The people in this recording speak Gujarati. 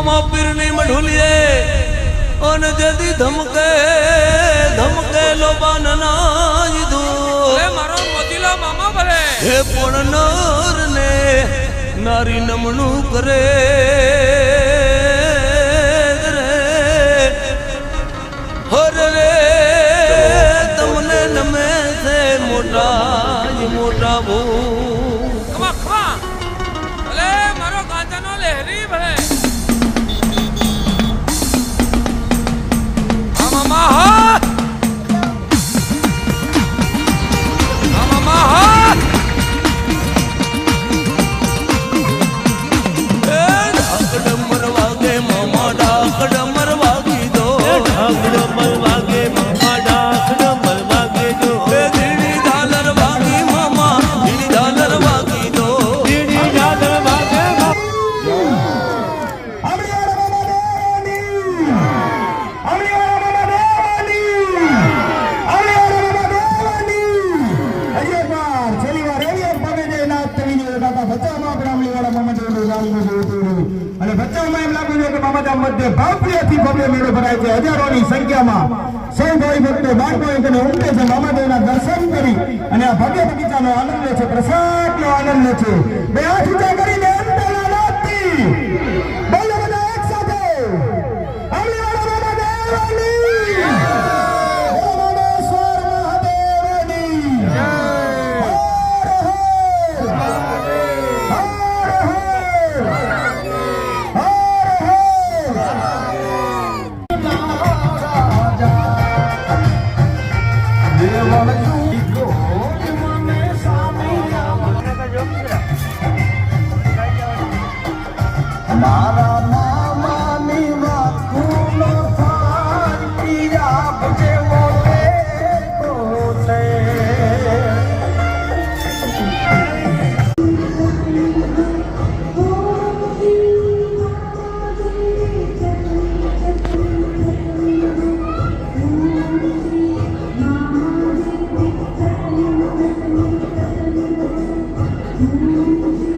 મામા પીરની મઢુલીએ અને જદી ધમકે ધમકે લોબાન ના દીધું એ મારો મોતીલો મામા ભલે હે પણ નર ને નારી નમણું કરે હર રે તમને નમે છે મોટા મોટા બહુ ખમા ખમા ભલે મારો ગાંજાનો લહેરી ભલે આ મામા હા આ મામા હા ઢાકડ મરવાગે મામા ઢાકડ મરવાગી દો ઢાકડ મરવાગે મામા ઢાકડ મરવાગે દો ધીડી ઝાલર વાગી મામા ધીડી ઝાલર વાગી દો ધીડી ઝાલર વાગે હજારોની સંખ્યામાં સૌ ભાઈ ભક્તો બાળકો ઉમટે છે મામાદેવના દર્શન કરી અને આ ભવ્ય બગીચાનો આનંદ લે છે, પ્રસાદનો આનંદ લે છે. બે હાથ ઊંચા કરીને અંતના નાદથી બોલો બધા એક સાથે અમલીવાળા મામાદેવની બોલો મામેશ્વર મહાદેવની જય. મારા મામાની વાતનો ફાર પીરા જેવો લેકો